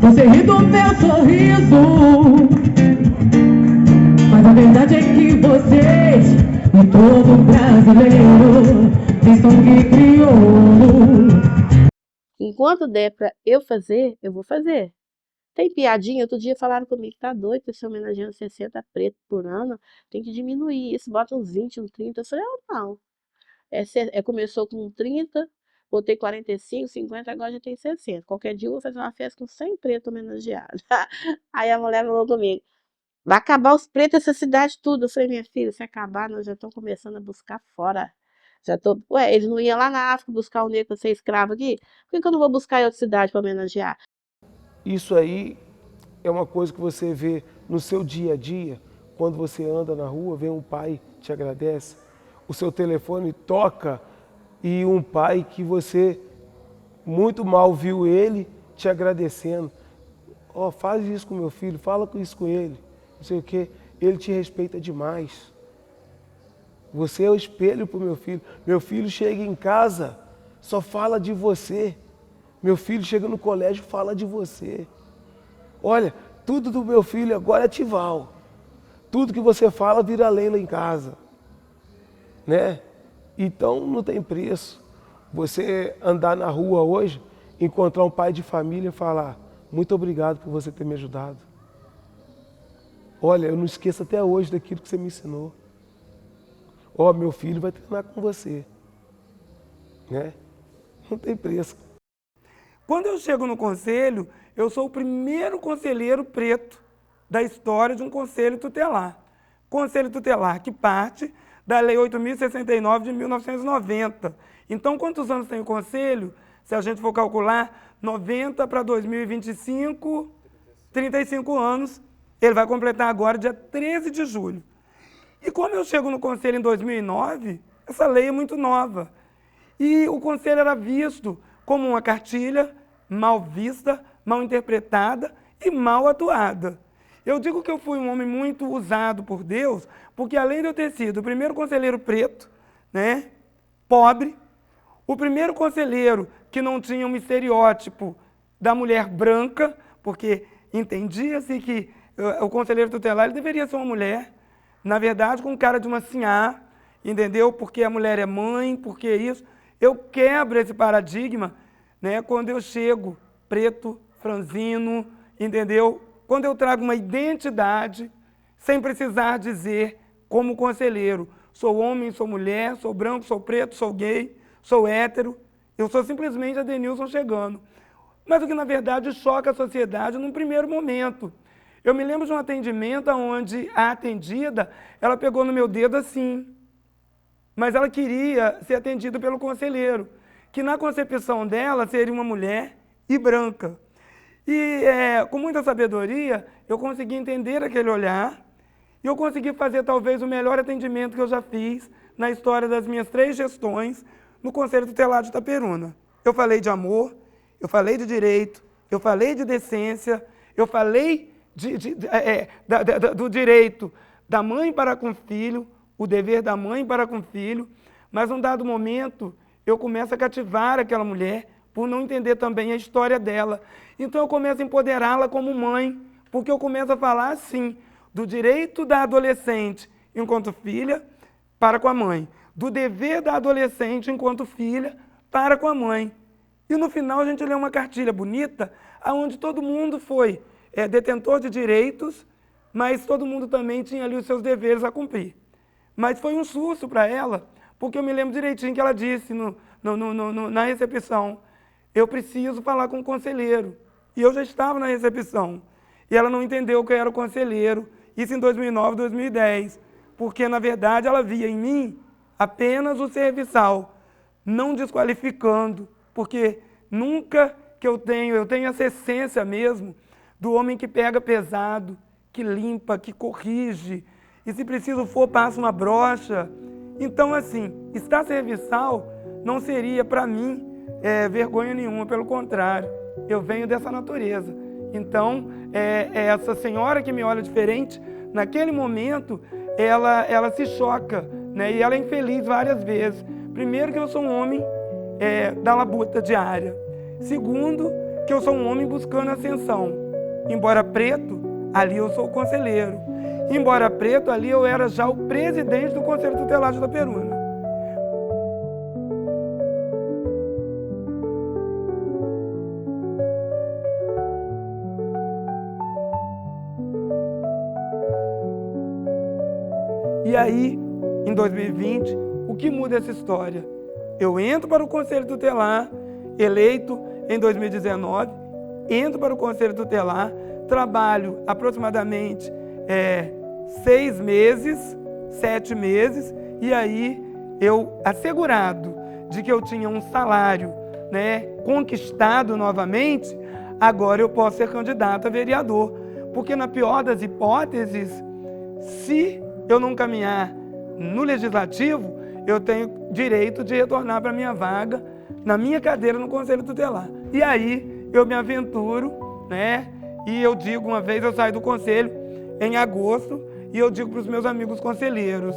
você ri do meu sorriso. Mas a verdade é que vocês e todo brasileiro tem sangue crioulo. Enquanto der pra eu fazer, eu vou fazer. Tem piadinha? Outro dia falaram comigo, tá doido, que você homenageando 60 pretos por ano, tem que diminuir isso, bota uns 20, uns 30. Eu falei, não. Começou com 30, botei 45, 50, agora já tem 60. Qualquer dia eu vou fazer uma festa com 100 pretos homenageados. Aí a mulher falou comigo, vai acabar os pretos essa cidade tudo. Eu falei, minha filha, se acabar, nós já estamos começando a buscar fora. Ué, eles não iam lá na África buscar o negro para ser escravo aqui? Por que eu não vou buscar em outra cidade para homenagear? Isso aí é uma coisa que você vê no seu dia a dia, quando você anda na rua, vê um pai te agradece, o seu telefone toca e um pai que você muito mal viu ele te agradecendo. Ó, faz isso com meu filho, fala isso com ele, não sei o quê. Ele te respeita demais. Você é o espelho para o meu filho. Meu filho chega em casa, só fala de você. Meu filho chega no colégio, fala de você. Olha, tudo do meu filho agora é Tival. Tudo que você fala vira lei lá em casa. Né? Então não tem preço. Você andar na rua hoje, encontrar um pai de família e falar, muito obrigado por você ter me ajudado. Olha, eu não esqueço até hoje daquilo que você me ensinou. Ó, meu filho vai treinar com você. Né? Não tem preço. Quando eu chego no conselho, eu sou o primeiro conselheiro preto da história de um conselho tutelar. Conselho tutelar que parte da Lei 8.069 de 1990. Então, quantos anos tem o conselho? Se a gente for calcular, 90 para 2025, 35 anos. Ele vai completar agora, dia 13 de julho. E como eu chego no conselho em 2009, essa lei é muito nova. E o conselho era visto como uma cartilha mal vista, mal interpretada e mal atuada. Eu digo que eu fui um homem muito usado por Deus, porque além de eu ter sido o primeiro conselheiro preto, né, pobre, o primeiro conselheiro que não tinha um estereótipo da mulher branca, porque entendia-se que o conselheiro tutelar ele deveria ser uma mulher, na verdade, com cara de uma sinhá, entendeu? Porque a mulher é mãe, porque isso. Eu quebro esse paradigma, né, quando eu chego preto, franzino, entendeu? Quando eu trago uma identidade, sem precisar dizer como conselheiro, sou homem, sou mulher, sou branco, sou preto, sou gay, sou hétero, eu sou simplesmente Adenilson chegando. Mas o que na verdade choca a sociedade num primeiro momento. Eu me lembro de um atendimento onde a atendida, ela pegou no meu dedo assim, mas ela queria ser atendida pelo conselheiro, que na concepção dela seria uma mulher e branca. E com muita sabedoria, eu consegui entender aquele olhar e eu consegui fazer talvez o melhor atendimento que eu já fiz na história das minhas 3 gestões no Conselho Tutelar de Itaperuna. Eu falei de amor, eu falei de direito, eu falei de decência, eu falei do direito da mãe para com o filho, o dever da mãe para com o filho, mas num dado momento eu começo a cativar aquela mulher por não entender também a história dela. Então eu começo a empoderá-la como mãe, porque eu começo a falar assim, do direito da adolescente enquanto filha para com a mãe, do dever da adolescente enquanto filha para com a mãe. E no final a gente lê uma cartilha bonita, onde todo mundo foi detentor de direitos, mas todo mundo também tinha ali os seus deveres a cumprir. Mas foi um susto para ela, porque eu me lembro direitinho que ela disse na recepção, eu preciso falar com o conselheiro. E eu já estava na recepção. E ela não entendeu que eu era o conselheiro, isso em 2009, 2010, porque na verdade ela via em mim apenas o serviçal, não desqualificando, porque nunca que eu tenho essa essência mesmo do homem que pega pesado, que limpa, que corrige, e se preciso for, passa uma brocha. Então, assim, estar serviçal não seria para mim vergonha nenhuma, pelo contrário, eu venho dessa natureza. Então, essa senhora que me olha diferente, naquele momento, ela se choca, né? E ela é infeliz várias vezes. Primeiro, que eu sou um homem da labuta diária. Segundo, que eu sou um homem buscando ascensão. Embora preto, ali eu sou o conselheiro. Embora preto, ali eu era já o presidente do Conselho Tutelar de Itaperuna. E aí, em 2020, o que muda essa história? Eu entro para o Conselho Tutelar, eleito em 2019, entro para o Conselho Tutelar, trabalho aproximadamente 6 meses, 7 meses, e aí eu, assegurado de que eu tinha um salário, né, conquistado novamente, agora eu posso ser candidato a vereador. Porque na pior das hipóteses, se eu não caminhar no Legislativo, eu tenho direito de retornar para a minha vaga, na minha cadeira no Conselho Tutelar. E aí eu me aventuro, né? E eu digo, uma vez eu saí do Conselho em agosto, e eu digo para os meus amigos conselheiros,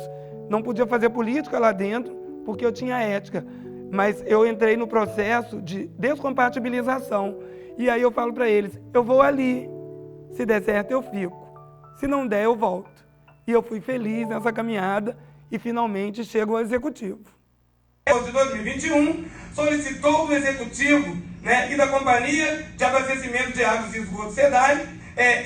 não podia fazer política lá dentro, porque eu tinha ética, mas eu entrei no processo de descompatibilização. E aí eu falo para eles, eu vou ali, se der certo eu fico, se não der eu volto. E eu fui feliz nessa caminhada e finalmente chego ao Executivo. De 2021, solicitou do Executivo, né, e da Companhia de Abastecimento de Águas e Esgoto SEDAI,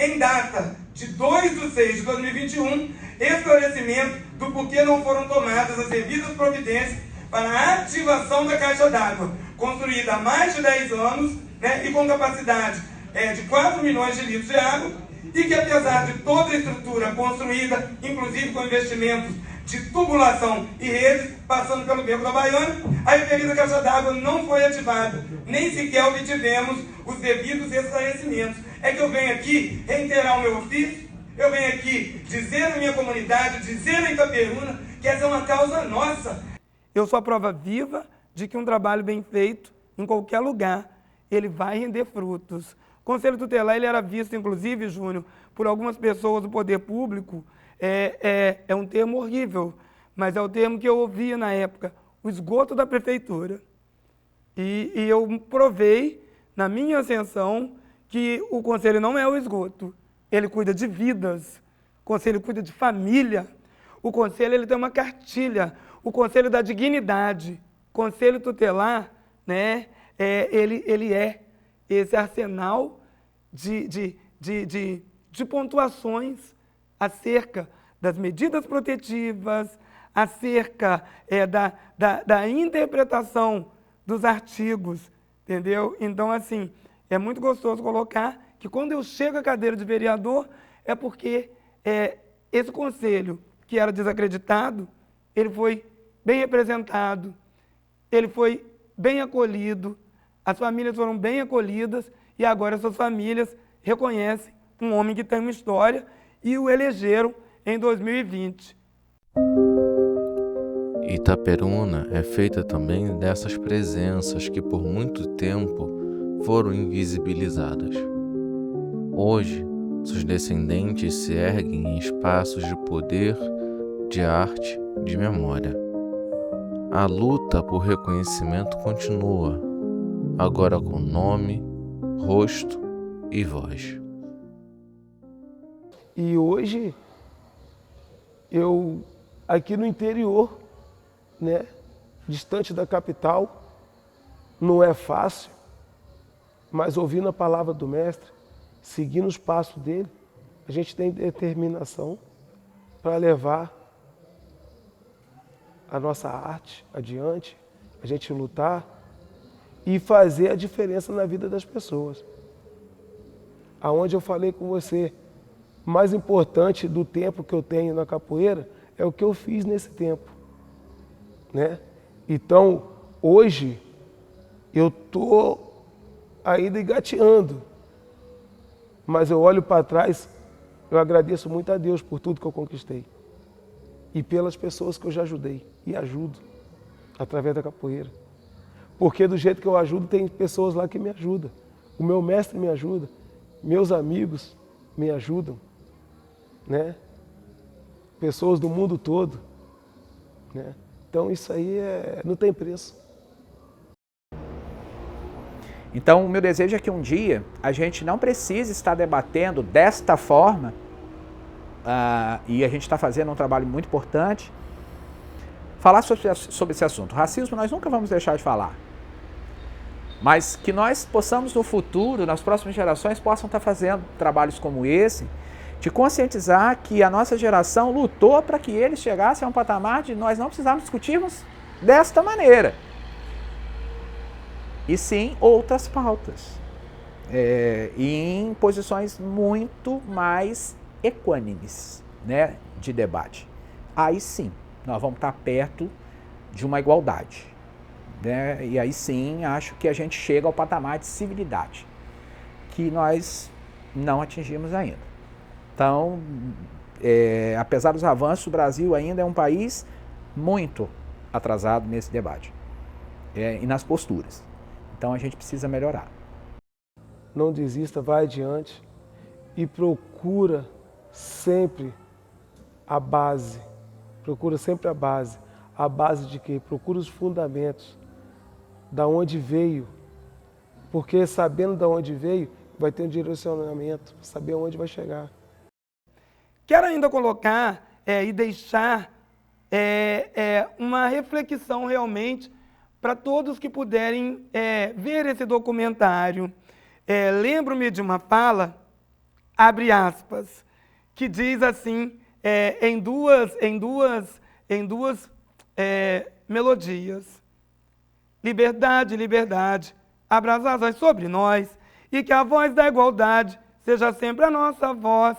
em data de 2/6/2021, esclarecimento do porquê não foram tomadas as devidas providências para a ativação da caixa d'água, construída há mais de 10 anos, né, e com capacidade de 4 milhões de litros de água, e que apesar de toda a estrutura construída, inclusive com investimentos de tubulação e redes, passando pelo Beco da Baiana, a referida caixa d'água não foi ativada, nem sequer obtivemos os devidos esclarecimentos. É que eu venho aqui reiterar o meu ofício, eu venho aqui dizer à minha comunidade, dizer a Itaperuna, que essa é uma causa nossa. Eu sou a prova viva de que um trabalho bem feito, em qualquer lugar, ele vai render frutos. O Conselho Tutelar ele era visto, inclusive, Júnior, por algumas pessoas do poder público, é um termo horrível, mas é o termo que eu ouvia na época, o esgoto da prefeitura. E eu provei, na minha ascensão, que o conselho não é o esgoto, ele cuida de vidas, o conselho cuida de família, o conselho ele tem uma cartilha, o conselho da dignidade, o conselho tutelar, né, ele é esse arsenal de pontuações acerca das medidas protetivas, acerca da interpretação dos artigos, entendeu? Então, assim, é muito gostoso colocar que quando eu chego à cadeira de vereador, é porque esse conselho que era desacreditado, ele foi bem representado, ele foi bem acolhido, as famílias foram bem acolhidas e agora essas famílias reconhecem um homem que tem uma história e o elegeram em 2020. Itaperuna é feita também dessas presenças que por muito tempo foram invisibilizadas. Hoje, seus descendentes se erguem em espaços de poder, de arte, de memória. A luta por reconhecimento continua, agora com nome, rosto e voz. E hoje, eu, aqui no interior, né, distante da capital, não é fácil, mas ouvindo a palavra do Mestre, seguindo os passos dele, a gente tem determinação para levar a nossa arte adiante, a gente lutar e fazer a diferença na vida das pessoas. Aonde eu falei com você, mais importante do tempo que eu tenho na capoeira é o que eu fiz nesse tempo, né? Então, hoje, eu estou ainda engateando, mas eu olho para trás, eu agradeço muito a Deus por tudo que eu conquistei e pelas pessoas que eu já ajudei e ajudo através da capoeira. Porque do jeito que eu ajudo, tem pessoas lá que me ajudam. O meu mestre me ajuda. meus amigos me ajudam, né? Pessoas do mundo todo, né? Então isso aí não tem preço. Então, o meu desejo é que um dia a gente não precise estar debatendo desta forma, e a gente está fazendo um trabalho muito importante, falar sobre esse assunto. Racismo nós nunca vamos deixar de falar, mas que nós possamos no futuro, nas próximas gerações, possam estar fazendo trabalhos como esse, de conscientizar que a nossa geração lutou para que eles chegassem a um patamar de nós não precisarmos discutirmos desta maneira. E sim outras pautas, em posições muito mais equânimes, né, de debate. Aí sim, nós vamos estar perto de uma igualdade, né? E aí sim, acho que a gente chega ao patamar de civilidade, que nós não atingimos ainda. Então, apesar dos avanços, o Brasil ainda é um país muito atrasado nesse debate, e nas posturas. Então a gente precisa melhorar. Não desista, vai adiante e procura sempre a base. Procura sempre a base. A base de quê? Procura os fundamentos. Da onde veio. Porque sabendo da onde veio, vai ter um direcionamento, saber onde vai chegar. Quero ainda colocar e deixar uma reflexão realmente para todos que puderem ver esse documentário. Lembro-me de uma fala, abre aspas, que diz assim, em duas melodias: liberdade, liberdade, abra as asas sobre nós, e que a voz da igualdade seja sempre a nossa voz.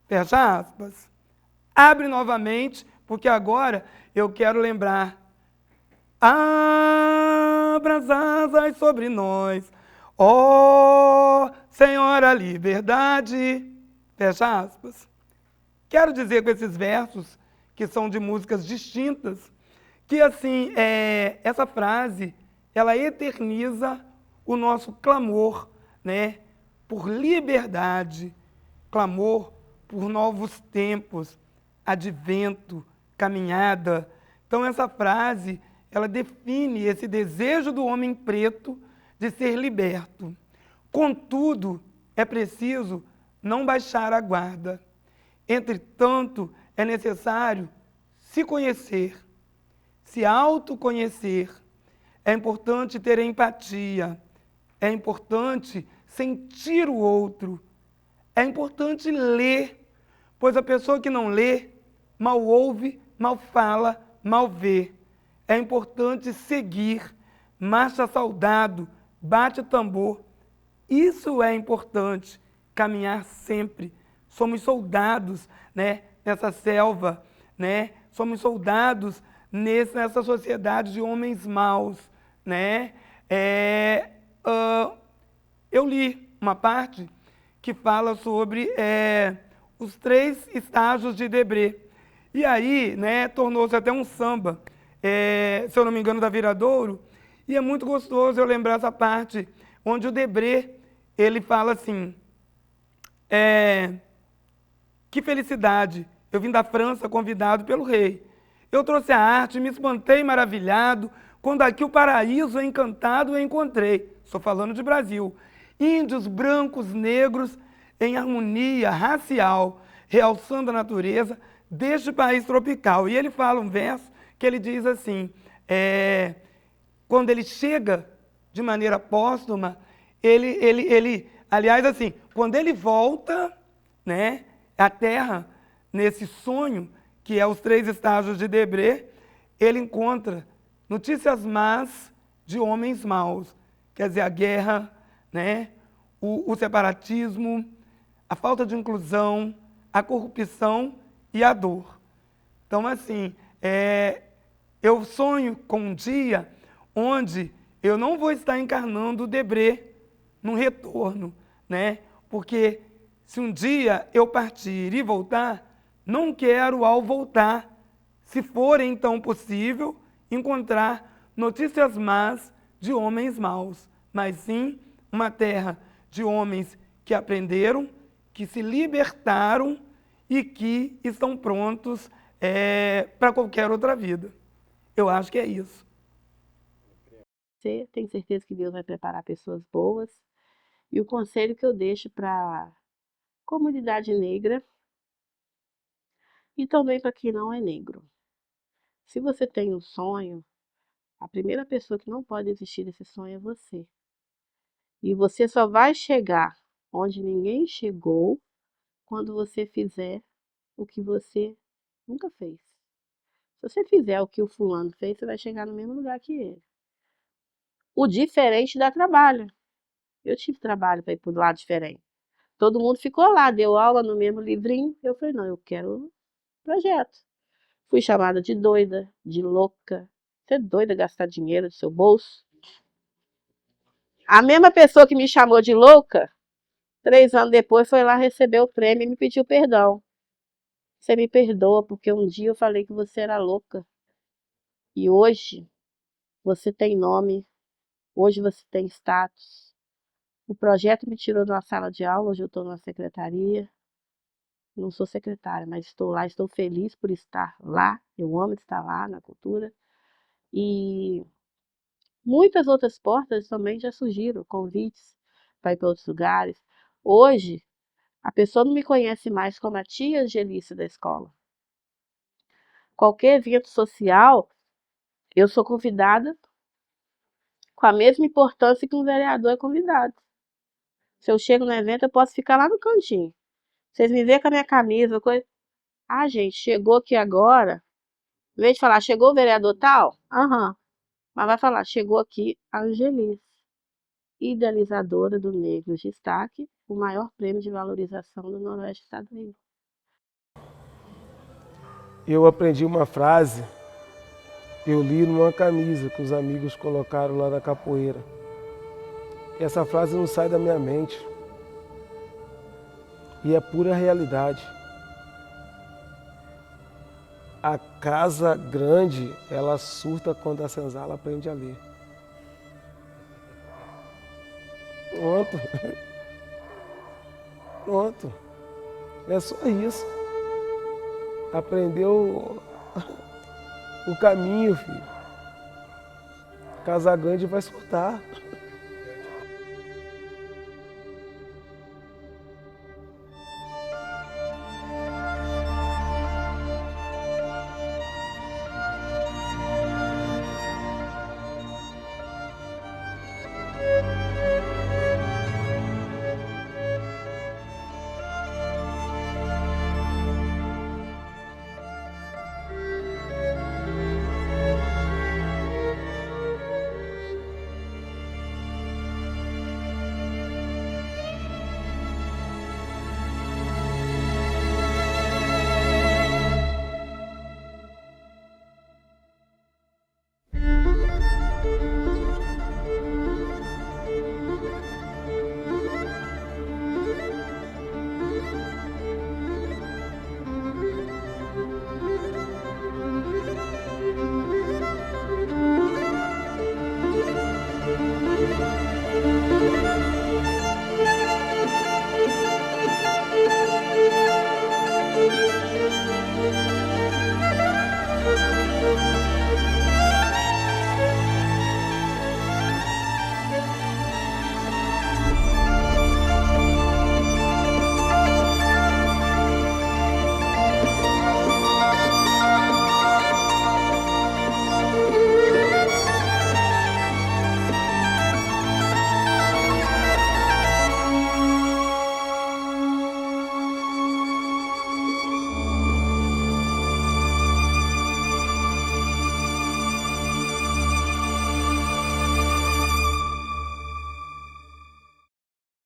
Fecha aspas. Abre novamente, porque agora eu quero lembrar: abra as asas sobre nós, ó Senhora Liberdade. Fecha aspas. Quero dizer com esses versos, que são de músicas distintas, que assim, essa frase, ela eterniza o nosso clamor, né, por liberdade, clamor por novos tempos, advento, caminhada. Então essa frase, ela define esse desejo do homem preto de ser liberto. Contudo, é preciso não baixar a guarda. Entretanto, é necessário se conhecer, se autoconhecer. É importante ter empatia, é importante sentir o outro, é importante ler, pois a pessoa que não lê, mal ouve, mal fala, mal vê. É importante seguir, marcha saudado, bate tambor. Isso é importante, caminhar sempre. Somos soldados, né, nessa selva, né? Somos soldados nessa sociedade de homens maus, né? Eu li uma parte que fala sobre os 3 estágios de Debré. E aí, né, tornou-se até um samba, se eu não me engano, da Viradouro, e é muito gostoso eu lembrar essa parte, onde o Debré, ele fala assim: que felicidade, eu vim da França convidado pelo rei. Eu trouxe a arte, me espantei maravilhado, quando aqui o paraíso encantado eu encontrei. Estou falando de Brasil. Índios, brancos, negros, em harmonia racial, realçando a natureza deste país tropical. E ele fala um verso que ele diz assim, quando ele chega de maneira póstuma, aliás, assim, quando ele volta, né, à Terra, nesse sonho, que é os 3 estágios de Debré, ele encontra notícias más de homens maus. Quer dizer, a guerra, né, o separatismo, a falta de inclusão, a corrupção e a dor. Então, assim, eu sonho com um dia onde eu não vou estar encarnando o Debré num retorno, né? Porque se um dia eu partir e voltar, não quero, ao voltar, se for então possível, encontrar notícias más de homens maus, mas sim uma terra de homens que aprenderam, que se libertaram e que estão prontos para qualquer outra vida. Eu acho que é isso. Você tem certeza que Deus vai preparar pessoas boas. E o conselho que eu deixo para a comunidade negra e também para quem não é negro. Se você tem um sonho, a primeira pessoa que não pode desistir desse sonho é você. E você só vai chegar onde ninguém chegou quando você fizer o que você nunca fez. Se você fizer o que o fulano fez, você vai chegar no mesmo lugar que ele. O diferente dá trabalho. Eu tive trabalho para ir para o lado diferente. Todo mundo ficou lá, deu aula no mesmo livrinho. Eu falei, não, eu quero projeto. Fui chamada de doida, de louca. Você é doida gastar dinheiro do seu bolso? A mesma pessoa que me chamou de louca, 3 anos depois foi lá receber o prêmio e me pediu perdão. Você me perdoa porque um dia eu falei que você era louca. E hoje você tem nome, hoje você tem status. O projeto me tirou de uma sala de aula, hoje eu estou na secretaria. Não sou secretária, mas estou lá, estou feliz por estar lá. Eu amo estar lá na cultura. E muitas outras portas também já surgiram, convites para ir para outros lugares. Hoje, a pessoa não me conhece mais como a tia Angelice da escola. Qualquer evento social, eu sou convidada com a mesma importância que um vereador é convidado. Se eu chego no evento, eu posso ficar lá no cantinho. Vocês me veem com a minha camisa, coisa. Ah, gente, chegou aqui agora. Em vez de falar, chegou o vereador tal? Aham. Mas vai falar, chegou aqui a Angelice, idealizadora do Negros Destaque, o maior prêmio de valorização do Noroeste do Estado do Rio. Eu aprendi uma frase, eu li numa camisa que os amigos colocaram lá na capoeira. E essa frase não sai da minha mente. E é pura realidade. A casa grande, ela surta quando a senzala aprende a ler. Pronto. Pronto. É só isso. Aprendeu o caminho, filho. Casa grande vai surtar.